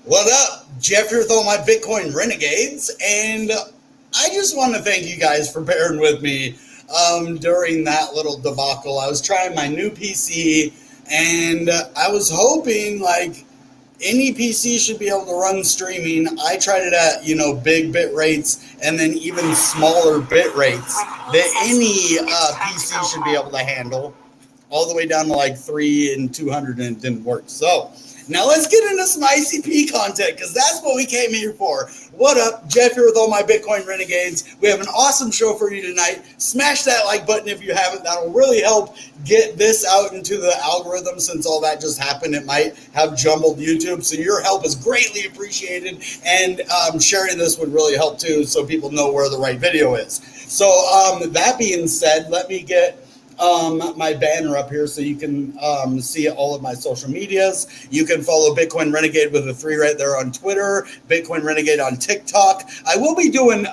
What up? Jeff here with all my Bitcoin Renegades, and I just want to thank you guys for bearing with me during that little debacle. I was trying my new PC, and I was hoping like any PC should be able to run streaming. I tried it at big bit rates and then even smaller bit rates that any PC should be able to handle, all the way down to like 3 and 200, and it didn't work. So now let's get into some ICP content because that's what we came here for. What up? Jeff here with all my Bitcoin Renegades. We have an awesome show for you tonight. Smash that like button if you haven't. That'll really help get this out into the algorithm. Since all that just happened, it might have jumbled YouTube. So your help is greatly appreciated, and sharing this would really help too, so people know where the right video is. So that being said, let me get my banner up here so you can see all of my social medias. You can follow Bitcoin Renegade with a 3 right there on Twitter, Bitcoin Renegade on TikTok. I will be doing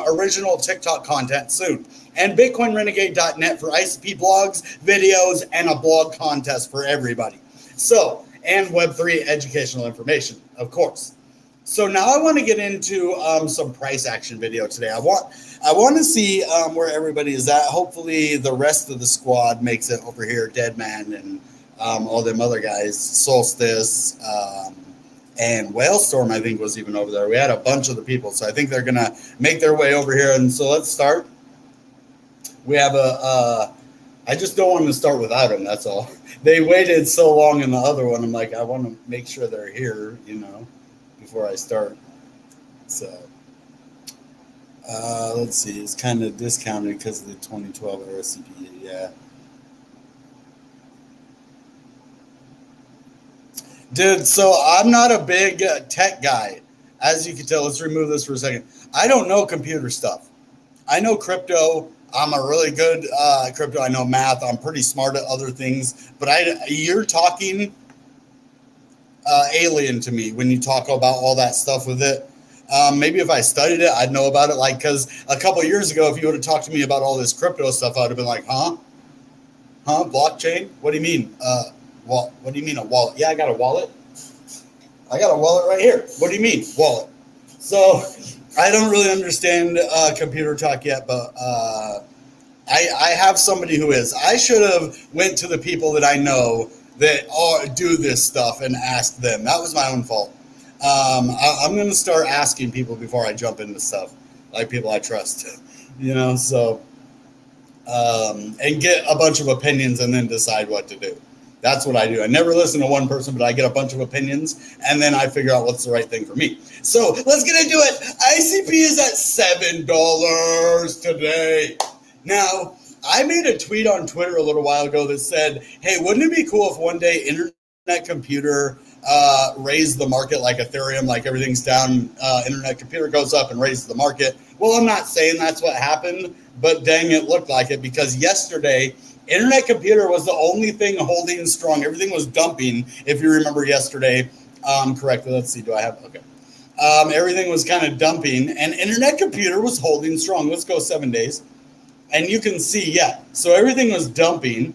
original TikTok content soon. And BitcoinRenegade.net for ICP blogs, videos, and a blog contest for everybody. So, and Web3 educational information, of course. So now I want to get into some price action video today. I want to see where everybody is at. Hopefully the rest of the squad makes it over here. Deadman and all them other guys. Solstice and Whalestorm, I think, was even over there. We had a bunch of the people, so I think they're going to make their way over here. And so let's start. We have I just don't want to start without them, that's all. They waited so long in the other one. I'm like, I want to make sure they're here, before I start. So let's see, it's kind of discounted because of the 2012 era CPU. Yeah, dude, so I'm not a big tech guy, as you can tell. Let's remove this for a second. I don't know computer stuff. I know crypto. I'm a really good crypto. I know math. I'm pretty smart at other things, but you're talking alien to me when you talk about all that stuff with it. Maybe if I studied it, I'd know about it. Like, because a couple of years ago, if you would have talked to me about all this crypto stuff, I'd have been like, huh? Blockchain? What do you mean? What do you mean a wallet? Yeah, I got a wallet. I got a wallet right here. What do you mean, wallet? So I don't really understand computer talk yet, but I have somebody who is. I should have went to the people that I know that do this stuff and ask them. That was my own fault. I'm going to start asking people before I jump into stuff, like people I trust, so, and get a bunch of opinions and then decide what to do. That's what I do. I never listen to one person, but I get a bunch of opinions, and then I figure out what's the right thing for me. So let's get into it. ICP is at $7 today. Now, I made a tweet on Twitter a little while ago that said, hey, wouldn't it be cool if one day internet computer raised the market like Ethereum, like everything's down, internet computer goes up and raises the market? Well, I'm not saying that's what happened, but dang, it looked like it, because yesterday, internet computer was the only thing holding strong. Everything was dumping, if you remember yesterday correctly. Let's see, do I have, okay. Everything was kind of dumping, and internet computer was holding strong. Let's go 7 days. And you can see, yeah, so everything was dumping,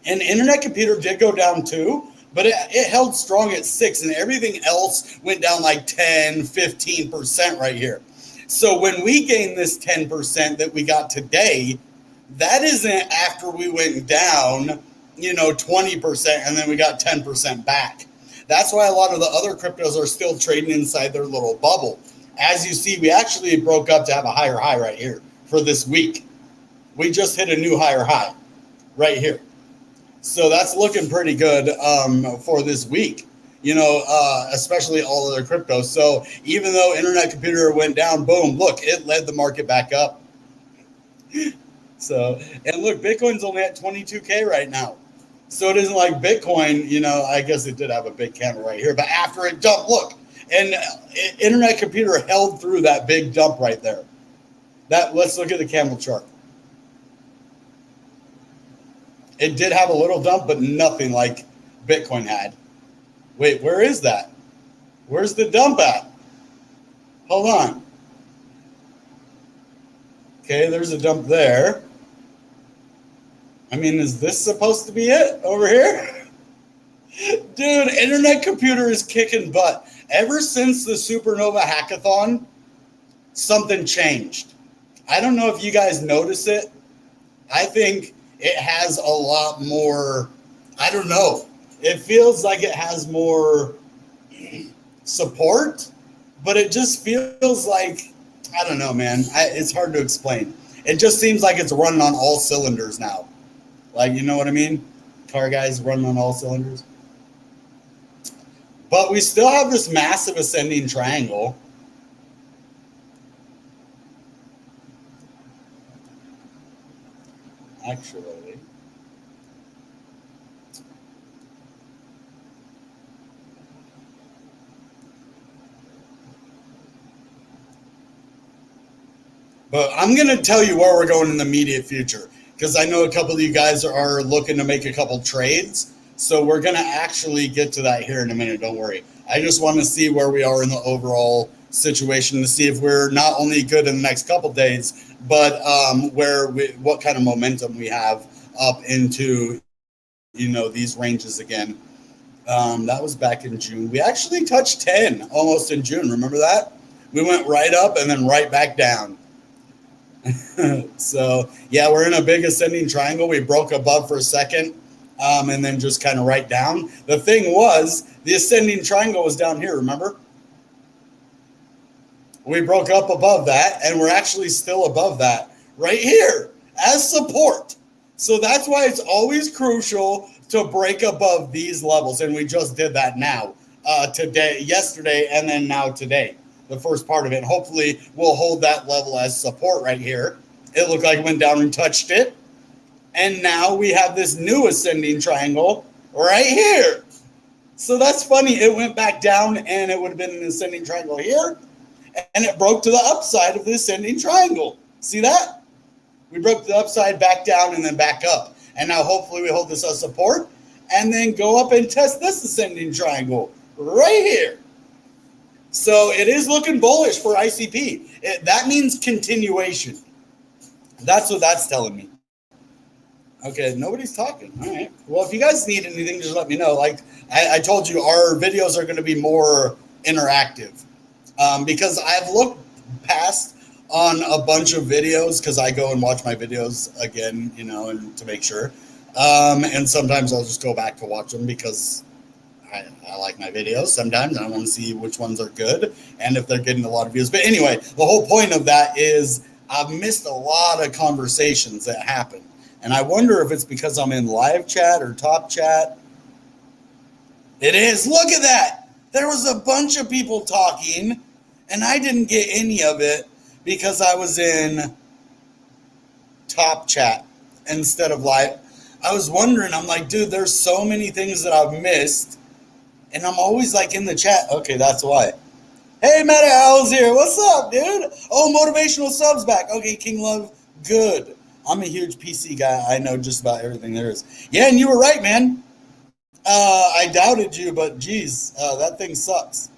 and internet computer did go down too, but it held strong at 6, and everything else went down like 10, 15% right here. So when we gained this 10% that we got today, that isn't after we went down, 20%, and then we got 10% back. That's why a lot of the other cryptos are still trading inside their little bubble. As you see, we actually broke up to have a higher high right here for this week. We just hit a new higher high right here. So that's looking pretty good for this week, especially all other cryptos. So even though internet computer went down, boom, look, it led the market back up. So, and look, Bitcoin's only at 22K right now. So it isn't like Bitcoin, I guess it did have a big candle right here, but after it dumped, look, and internet computer held through that big dump right there. Let's look at the candle chart. It did have a little dump, but nothing like Bitcoin had. Wait, where is that? Where's the dump at? Hold on. Okay, there's a dump there. I mean, is this supposed to be it over here? Dude, Internet Computer is kicking butt. Ever since the Supernova Hackathon, something changed. I don't know if you guys notice it. I think it has a lot more, I don't know. It feels like it has more support, but it just feels like, I don't know, man. It's hard to explain. It just seems like it's running on all cylinders now. Like, you know what I mean? Car guys running on all cylinders. But we still have this massive ascending triangle. Actually, but I'm going to tell you where we're going in the immediate future because I know a couple of you guys are looking to make a couple trades. So we're going to actually get to that here in a minute. Don't worry. I just want to see where we are in the overall situation to see if we're not only good in the next couple days, but what kind of momentum we have up into, these ranges again. That was back in June. We actually touched 10 almost in June. Remember that? We went right up and then right back down. So, yeah, we're in a big ascending triangle. We broke above for a second and then just kind of right down. The thing was, the ascending triangle was down here, remember? We broke up above that, and we're actually still above that right here as support. So that's why it's always crucial to break above these levels, and we just did that now, yesterday, and then now today. The first part of it. Hopefully, we'll hold that level as support right here. It looked like it went down and touched it. And now we have this new ascending triangle right here. So that's funny. It went back down, and it would have been an ascending triangle here. And it broke to the upside of the ascending triangle. See that? We broke the upside back down and then back up. And now hopefully we hold this as support and then go up and test this ascending triangle right here. So it is looking bullish for ICP. That means continuation. That's what that's telling me. Okay, nobody's talking. All right. Well, if you guys need anything, just let me know. Like I told you, our videos are going to be more interactive because I've looked past on a bunch of videos because I go and watch my videos again, and to make sure. And sometimes I'll just go back to watch them because I like my videos sometimes. I want to see which ones are good and if they're getting a lot of views. But anyway, the whole point of that is I've missed a lot of conversations that happen. And I wonder if it's because I'm in live chat or top chat. It is. Look at that. There was a bunch of people talking, and I didn't get any of it because I was in top chat instead of live. I was wondering, I'm like, dude, there's so many things that I've missed. And I'm always like in the chat. Okay, that's why. Hey, Matt Owl's here. What's up, dude? Oh, motivational subs back. Okay, King Love, good. I'm a huge PC guy. I know just about everything there is. Yeah, and you were right, man. I doubted you, but geez, that thing sucks.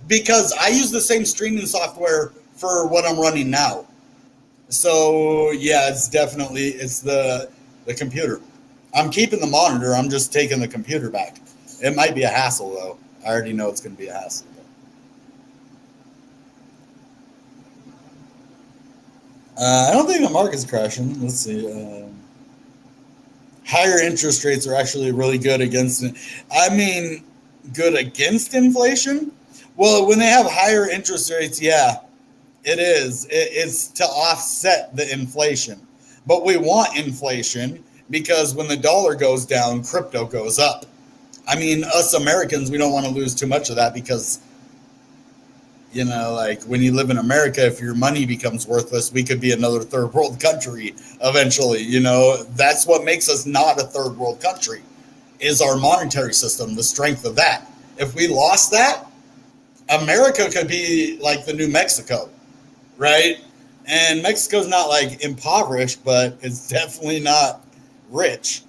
Because I use the same streaming software for what I'm running now. So, yeah, it's the computer. I'm keeping the monitor. I'm just taking the computer back. It might be a hassle, though. I already know it's going to be a hassle. I don't think the market's crashing. Let's see. Higher interest rates are actually really good against it. I mean, good against inflation? Well, when they have higher interest rates, yeah, it is. It's to offset the inflation. But we want inflation because when the dollar goes down, crypto goes up. I mean, us Americans, we don't want to lose too much of that because, like when you live in America, if your money becomes worthless, we could be another third world country eventually. That's what makes us not a third world country is our monetary system, the strength of that. If we lost that, America could be like the new Mexico, right? And Mexico's not like impoverished, but it's definitely not rich.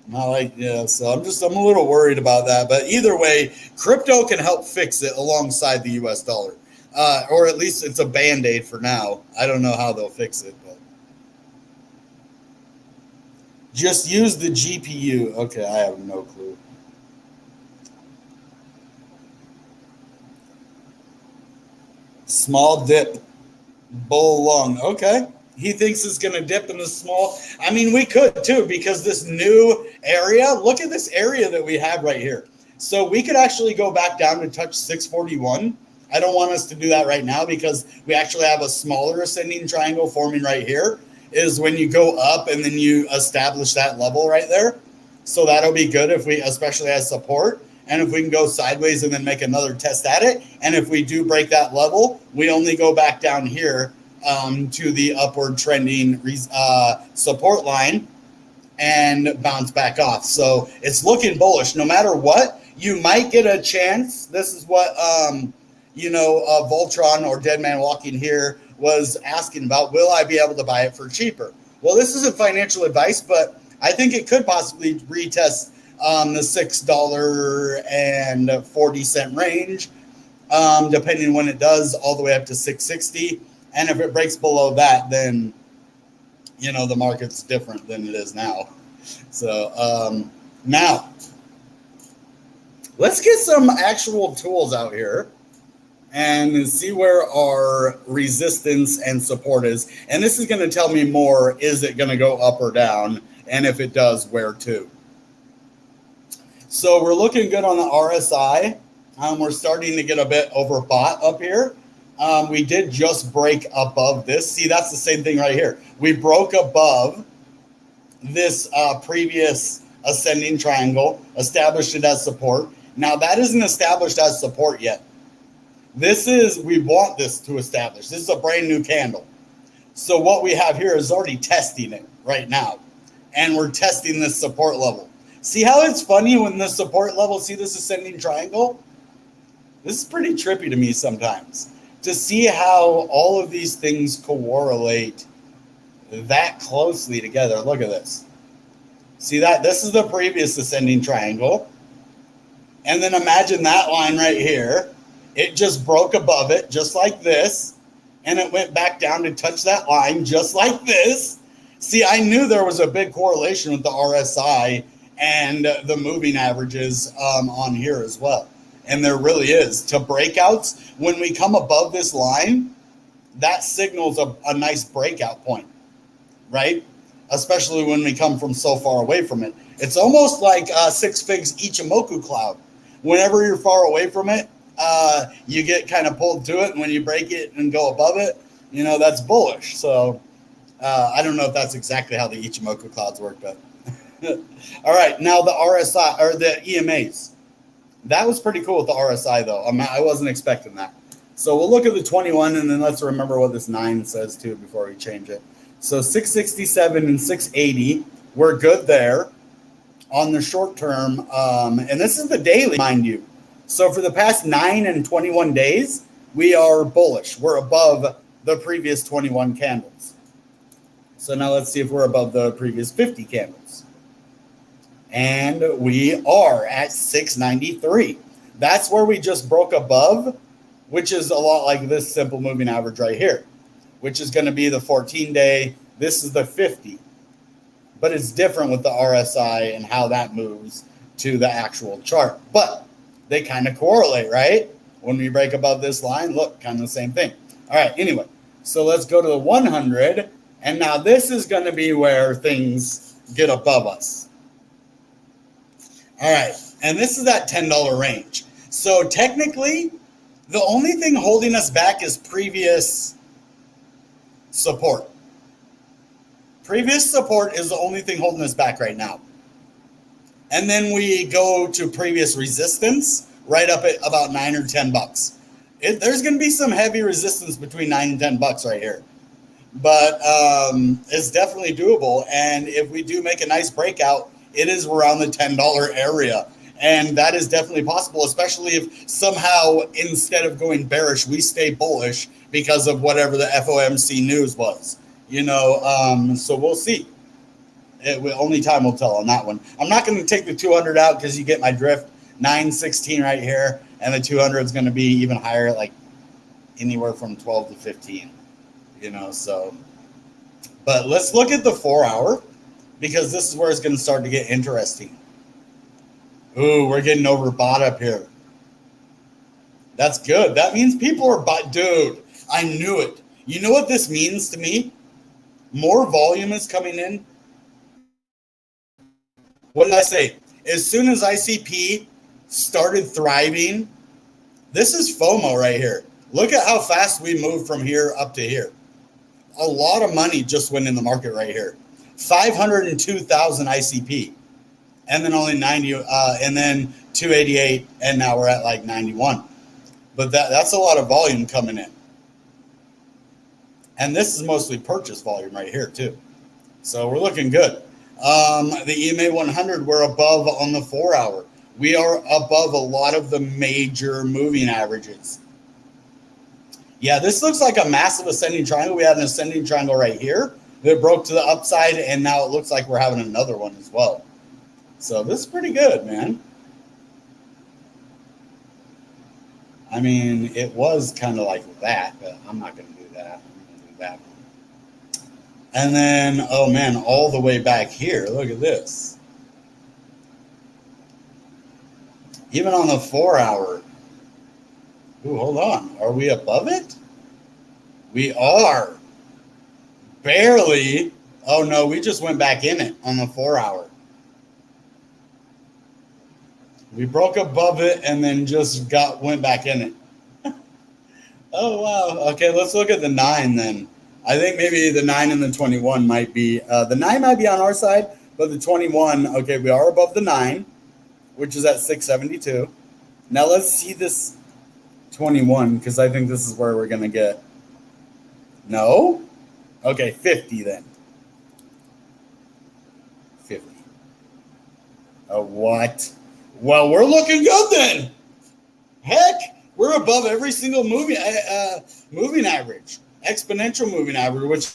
Not like, yeah, so I'm a little worried about that. But either way, crypto can help fix it alongside the US dollar. Or at least it's a band-aid for now. I don't know how they'll fix it, but just use the GPU. Okay, I have no clue. Small dip, bull long. Okay. He thinks it's going to dip in the small. I mean, we could too, because this new area, look at this area that we have right here. So we could actually go back down to touch 641. I don't want us to do that right now because we actually have a smaller ascending triangle forming right here. Is when you go up and then you establish that level right there. So that'll be good if we, especially as support. And if we can go sideways and then make another test at it. And if we do break that level, we only go back down here to the upward trending support line and bounce back off. So it's looking bullish. No matter what, you might get a chance. This is what, Voltron or Dead Man Walking here was asking about. Will I be able to buy it for cheaper? Well, this isn't financial advice, but I think it could possibly retest the $6.40 range, depending when it does, all the way up to $6.60. And if it breaks below that, then, the market's different than it is now. So now, let's get some actual tools out here and see where our resistance and support is. And this is going to tell me more, is it going to go up or down? And if it does, where to? So we're looking good on the RSI. We're starting to get a bit overbought up here. We did just break above this. See, that's the same thing right here. We broke above this previous ascending triangle, established it as support. Now, that isn't established as support yet. We want this to establish. This is a brand new candle. So what we have here is already testing it right now. And we're testing this support level. See how it's funny when the support level, see this ascending triangle? This is pretty trippy to me sometimes. To see how all of these things correlate that closely together. Look at this. See that? This is the previous ascending triangle. And then imagine that line right here. It just broke above it, just like this. And it went back down to touch that line, just like this. See, I knew there was a big correlation with the RSI and the moving averages on here as well. And there really is. To breakouts, when we come above this line, that signals a nice breakout point, right? Especially when we come from so far away from it. It's almost like Six Figs Ichimoku cloud. Whenever you're far away from it, you get kind of pulled to it. And when you break it and go above it, that's bullish. So I don't know if that's exactly how the Ichimoku clouds work, but all right. Now the RSI or the EMAs. That was pretty cool with the RSI, though. I wasn't expecting that. So we'll look at the 21, and then let's remember what this 9 says, too, before we change it. So 667 and 680, we're good there on the short term. And this is the daily, mind you. So for the past 9 and 21 days, we are bullish. We're above the previous 21 candles. So now let's see if we're above the previous 50 candles. And we are at 693. That's where we just broke above, which is a lot like this simple moving average right here, which is going to be the 14-day. This is the 50. But it's different with the RSI and how that moves to the actual chart. But they kind of correlate, right? When we break above this line, look, kind of the same thing. All right, anyway, so let's go to the 100. And now this is going to be where things get above us. All right, and this is that $10 range. So technically, the only thing holding us back is previous support. Previous support is the only thing holding us back right now. And then we go to previous resistance right up at about $9 or $10. There's going to be some heavy resistance between $9 and $10 right here. But it's definitely doable. And if we do make a nice breakout, it is around the $10 area. And that is definitely possible, especially if somehow instead of going bearish, we stay bullish because of whatever the FOMC news was. So we'll see. Only time will tell on that one. I'm not going to take the 200 out because you get my drift. 916 right here. And the 200 is going to be even higher, like anywhere from 12 to 15. So. But let's look at the 4-hour. Because this is where it's going to start to get interesting. Ooh, we're getting overbought up here. That's good. That means people are dude, I knew it. You know what this means to me? More volume is coming in. What did I say? As soon as ICP started thriving, this is FOMO right here. Look at how fast we moved from here up to here. A lot of money just went in the market right here. 502,000 ICP, and then only 90, and then 288, and now we're at like 91. But that's a lot of volume coming in. And this is mostly purchase volume right here too. So we're looking good. The EMA 100, we're above on the 4 hour. We are above a lot of the major moving averages. Yeah, this looks like a massive ascending triangle. We had an ascending triangle right here that broke to the upside, and now it looks like we're having another one as well. So this is pretty good, man. I mean, it was kind of like that, but I'm not going to do that. I'm going to do that one. And then, oh man, all the way back here, look at this. Even on the 4 hour. Ooh, hold on. Are we above it? We are. Barely. Oh no, we just went back in it on the 4 hour. We broke above it and then just went back in it. Oh wow. Okay, let's look at the 9 then. I think maybe the 9 and the 21 might be the 9 might be on our side, but the 21, okay, we are above the 9, which is at 672. Now let's see this 21, because I think this is where we're gonna get. No? Okay, 50 then. 50. Oh, what? Well, we're looking good then. Heck, we're above every single moving average, exponential moving average, which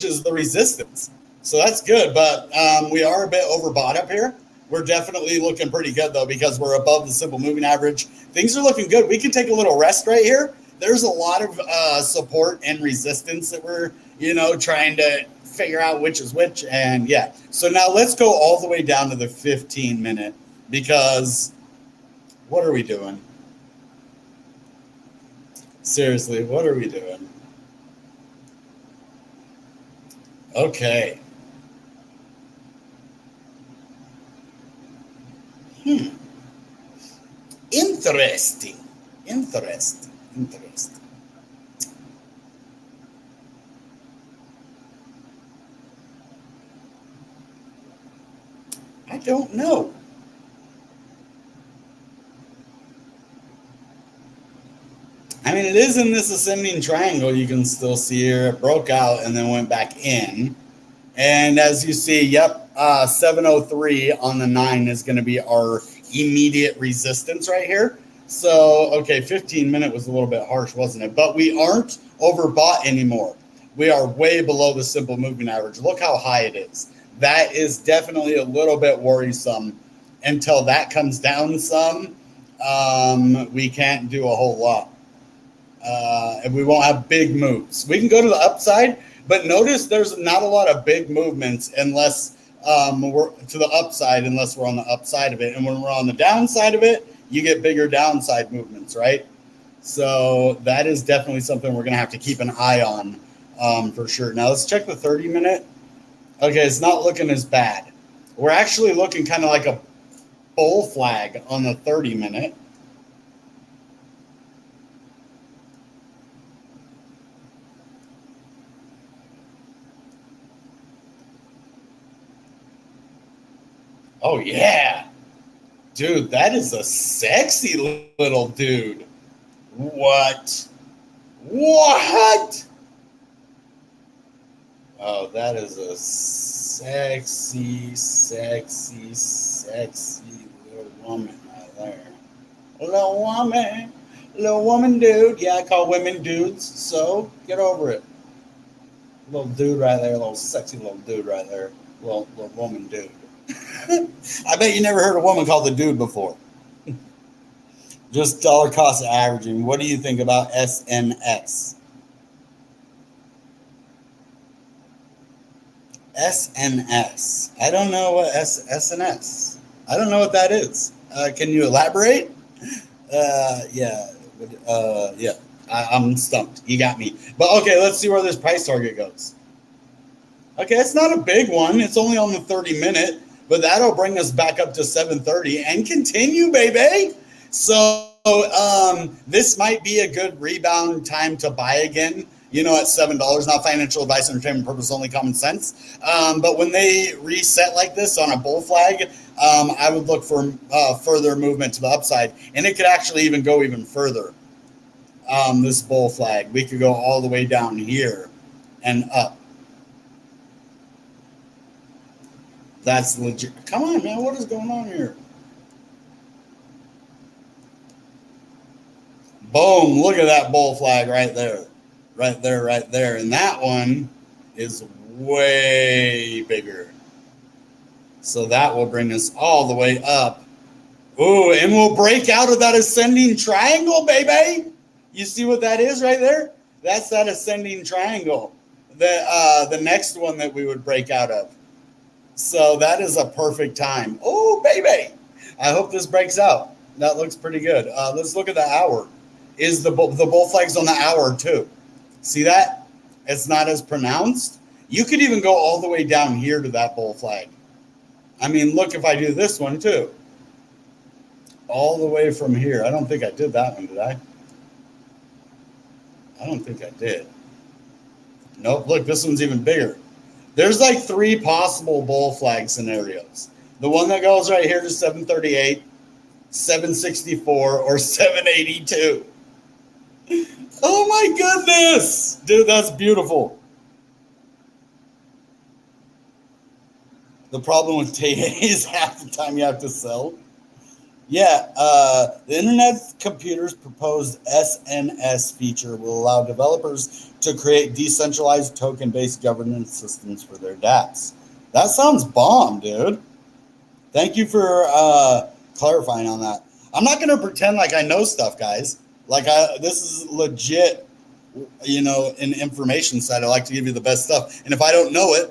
is the resistance. So that's good, but we are a bit overbought up here. We're definitely looking pretty good though, because we're above the simple moving average. Things are looking good. We can take a little rest right here. There's a lot of support and resistance that we're, trying to figure out which is which. And yeah, so now let's go all the way down to the 15 minute, because what are we doing? Seriously, what are we doing? Okay. Interesting. I don't know. I mean, it is in this ascending triangle. You can still see here it broke out and then went back in. And as you see, yep, 703 on the 9 is going to be our immediate resistance right here. So, okay, 15 minute was a little bit harsh, wasn't it? But we aren't overbought anymore. We are way below the simple moving average. Look how high it is. That is definitely a little bit worrisome. Until that comes down some, we can't do a whole lot. And we won't have big moves. We can go to the upside, but notice there's not a lot of big movements unless we're to the upside, unless we're on the upside of it. And when we're on the downside of it, you get bigger downside movements, right? So that is definitely something we're going to have to keep an eye on for sure. Now let's check the 30 minute. Okay, it's not looking as bad. We're actually looking kind of like a bull flag on the 30 minute. Oh, yeah. Dude, that is a sexy little dude. What? What? Oh, that is a sexy little woman right there. Little woman dude. Yeah, I call women dudes, so get over it. Little dude right there, little sexy little dude right there. Little woman dude. I bet you never heard a woman called the dude before. Just dollar cost averaging. What do you think about SNS? SNS. I don't know what SNS. I don't know what that is. Can you elaborate? Yeah. Yeah. I'm stumped. You got me. But okay, let's see where this price target goes. Okay, it's not a big one. It's only on the 30-minute, but that'll bring us back up to 730 and continue, baby. So this might be a good rebound time to buy again. At $7. Not financial advice, entertainment purpose only, common sense. But when they reset like this on a bull flag, I would look for further movement to the upside, and it could actually even go even further. This bull flag, we could go all the way down here and up. That's legit. Come on, man. What is going on here? Boom. Look at that bull flag right there. Right there, right there. And that one is way bigger. So that will bring us all the way up. Ooh, and we'll break out of that ascending triangle, baby. You see what that is right there? That's that ascending triangle. The next one that we would break out of. So that is a perfect time. Oh, baby. I hope this breaks out. That looks pretty good. Let's look at the hour. Is the bull flags on the hour too? See that? It's not as pronounced. You could even go all the way down here to that bull flag. I mean, look if I do this one too. All the way from here. I don't think I did that one, did I? I don't think I did. Nope, look, this one's even bigger. There's like 3 possible bull flag scenarios. The one that goes right here to 738, 764, or 782. Oh my goodness! Dude, that's beautiful. The problem with Tay is half the time you have to sell. Yeah, the Internet Computer's proposed SNS feature will allow developers to create decentralized token-based governance systems for their dApps. That sounds bomb, dude. Thank you for clarifying on that. I'm not going to pretend like I know stuff, guys. This is legit, an information side. I like to give you the best stuff. And if I don't know it,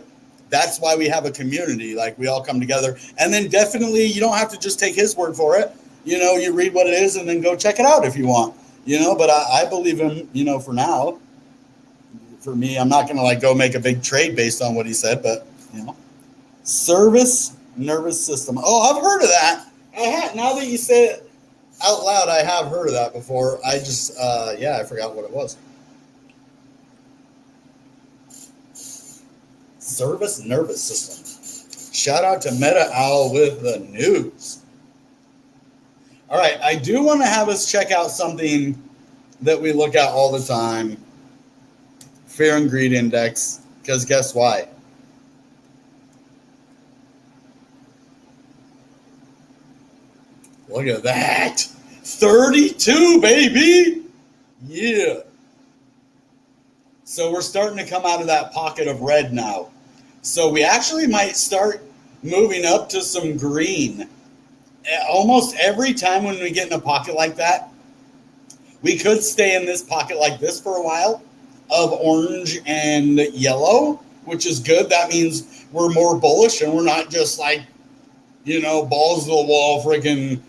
that's why we have a community. Like, we all come together. And then definitely you don't have to just take his word for it. You read what it is and then go check it out if you want. But I believe him, for now. For me, I'm not going to go make a big trade based on what he said, but, Service nervous system. Oh, I've heard of that. Now that you say it out loud, I have heard of that before. I just, I forgot what it was. Service nervous system. Shout out to Meta Owl with the news. All right, I do want to have us check out something that we look at all the time. Fear and greed index, because guess why? Look at that. 32, baby. Yeah. So we're starting to come out of that pocket of red now. So we actually might start moving up to some green. Almost every time when we get in a pocket like that, we could stay in this pocket like this for a while of orange and yellow, which is good. That means we're more bullish and we're not just balls to the wall, freaking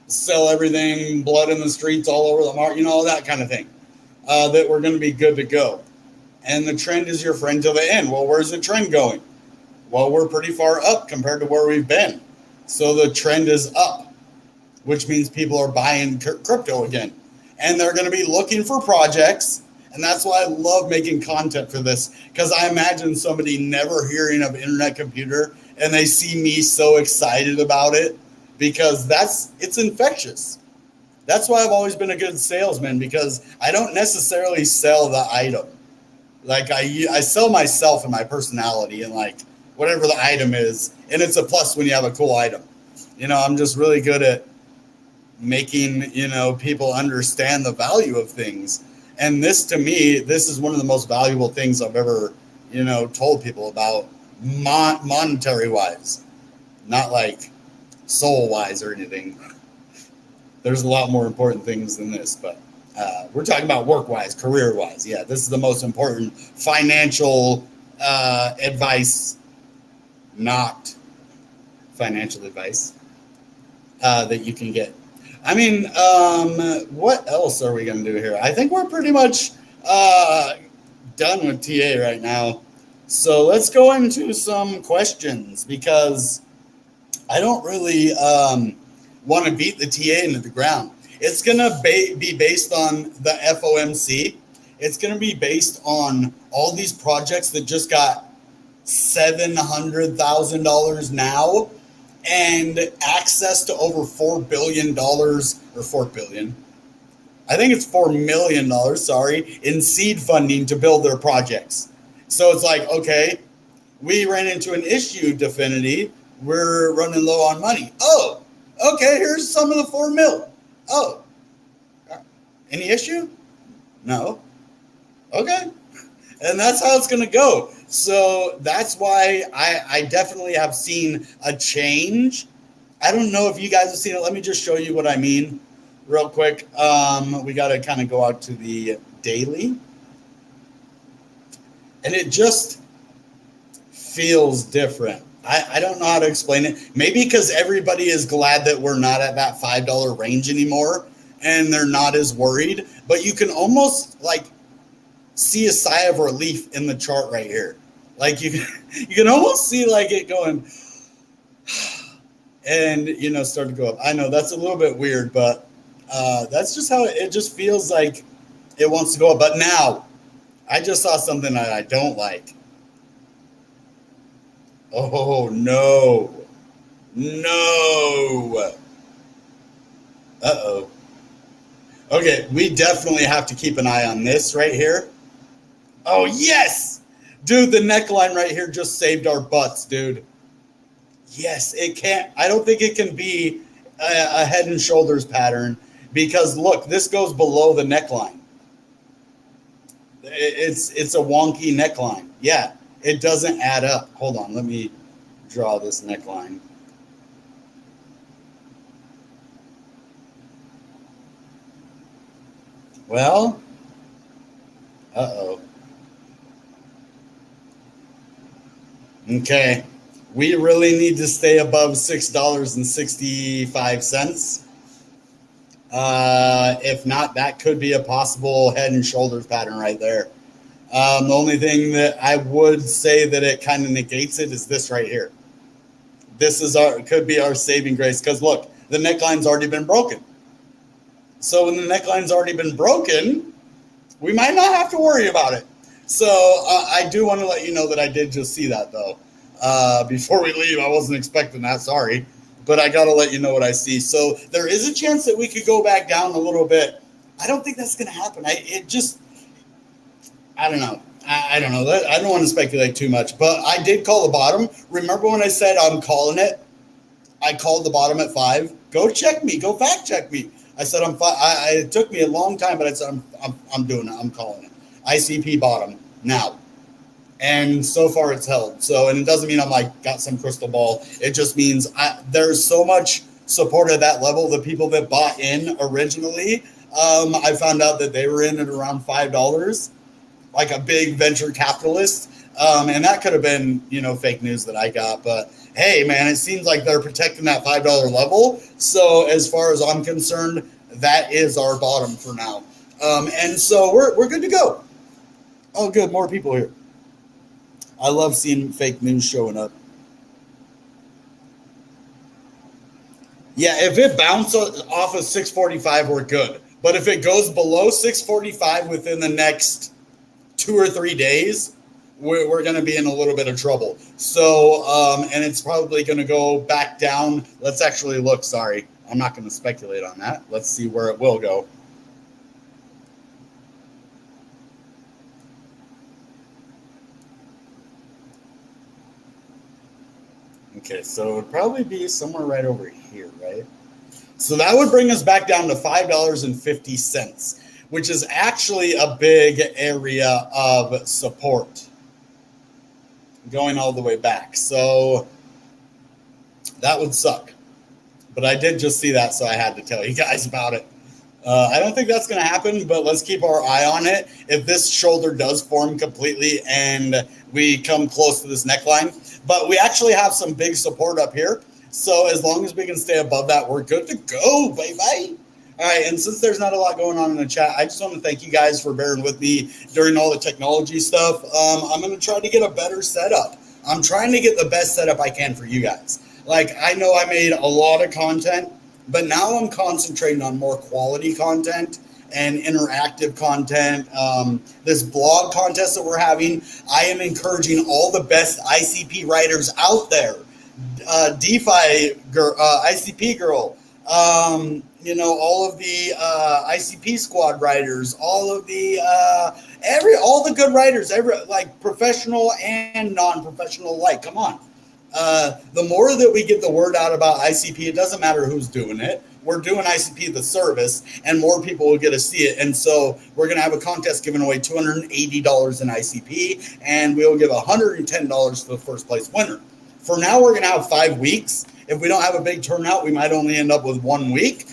sell everything, blood in the streets all over the market, that kind of thing. That we're going to be good to go. And the trend is your friend till the end. Well, where's the trend going? Well, we're pretty far up compared to where we've been. So the trend is up, which means people are buying crypto again. And they're going to be looking for projects. And that's why I love making content for this, because I imagine somebody never hearing of Internet Computer and they see me so excited about it, because it's infectious. That's why I've always been a good salesman, because I don't necessarily sell the item. I sell myself and my personality and whatever the item is. And it's a plus when you have a cool item. I'm just really good at making, people understand the value of things. And this, to me, this is one of the most valuable things I've ever, told people about, monetary wise, not soul wise or anything. There's a lot more important things than this, but we're talking about work wise, career wise. Yeah, this is the most important financial advice, not financial advice, that you can get. I mean, what else are we going to do here? I think we're pretty much done with TA right now. So let's go into some questions because I don't really want to beat the TA into the ground. It's going to be based on the FOMC. It's going to be based on all these projects that just got $700,000 now and access to over $4 billion or $4 billion. I think it's $4 million, sorry, in seed funding to build their projects. So it's like, okay, we ran into an issue, Definity. We're running low on money. Oh, okay, here's some of the 4 mil. Oh, any issue? No. Okay. And that's how it's going to go. So that's why I definitely have seen a change. I don't know if you guys have seen it. Let me just show you what I mean real quick. We got to kind of go out to the daily. And it just feels different. I don't know how to explain it. Maybe because everybody is glad that we're not at that $5 range anymore and they're not as worried. But you can almost like see a sigh of relief in the chart right here. Like you can almost see like it going and, you know, start to go up. I know that's a little bit weird, but that's just how it just feels like it wants to go up. But now I just saw something that I don't like. Oh, no. No. Uh-oh. Okay, we definitely have to keep an eye on this right here. Oh, yes! Dude, the neckline right here just saved our butts, dude. Yes, it can't. I don't think it can be a head and shoulders pattern because, look, this goes below the neckline. It's a wonky neckline. Yeah, it doesn't add up. Hold on, let me draw this neckline. Well, uh-oh. Okay, we really need to stay above $6.65. If not, that could be a possible head and shoulders pattern right there. The only thing that I would say that it kind of negates it is this right here. This is could be our saving grace because look, the neckline's already been broken. So when the neckline's already been broken, we might not have to worry about it. So I do want to let you know that I did just see that though. Before we leave, I wasn't expecting that. Sorry, but I got to let you know what I see. So there is a chance that we could go back down a little bit. I don't think that's going to happen. I don't know. I don't know. I don't want to speculate too much, but I did call the bottom. Remember when I said I'm calling it? I called the bottom at 5. Go check me. Go fact check me. I said I'm 5. It took me a long time, but I said I'm doing it. I'm calling it. ICP bottom now. And so far it's held. So, and it doesn't mean I'm like got some crystal ball. It just means there's so much support at that level. The people that bought in originally, I found out that they were in at around $5, like a big venture capitalist. And that could have been, you know, fake news that I got. But hey, man, it seems like they're protecting that $5 level. So as far as I'm concerned, that is our bottom for now. And so we're good to go. Oh, good. More people here. I love seeing fake news showing up. Yeah, if it bounces off of 645, we're good. But if it goes below 645 within the next 2 or 3 days, we're going to be in a little bit of trouble. So, and it's probably going to go back down. Let's actually look. Sorry, I'm not going to speculate on that. Let's see where it will go. Okay, so it would probably be somewhere right over here, right? So that would bring us back down to $5.50, which is actually a big area of support going all the way back. So that would suck. But I did just see that, so I had to tell you guys about it. I don't think that's going to happen, but let's keep our eye on it. If this shoulder does form completely and we come close to this neckline, but we actually have some big support up here. So as long as we can stay above that, we're good to go, baby. All right, and since there's not a lot going on in the chat, I just want to thank you guys for bearing with me during all the technology stuff. I'm going to try to get a better setup. I'm trying to get the best setup I can for you guys. Like, I know I made a lot of content, but now I'm concentrating on more quality content and interactive content. This blog contest that we're having, I am encouraging all the best ICP writers out there. DeFi girl, ICP girl, all of the ICP squad writers, all of the all the good writers, like professional and non-professional alike. Come on. The more that we get the word out about ICP, it doesn't matter who's doing it. We're doing ICP the service, and more people will get to see it. And so we're going to have a contest giving away $280 in ICP, and we'll give $110 to the first place winner. For now, we're going to have 5 weeks. If we don't have a big turnout, we might only end up with 1 week.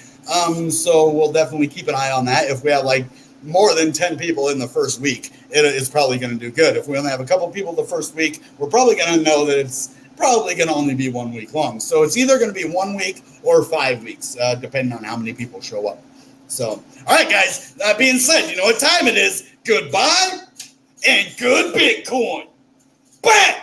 So we'll definitely keep an eye on that. If we have like more than 10 people in the first week, it's probably going to do good. If we only have a couple people the first week, we're probably going to know that it's probably going to only be 1 week long. So it's either going to be 1 week or 5 weeks, depending on how many people show up. So, all right, guys, that being said, you know what time it is. Goodbye and good Bitcoin. Bam!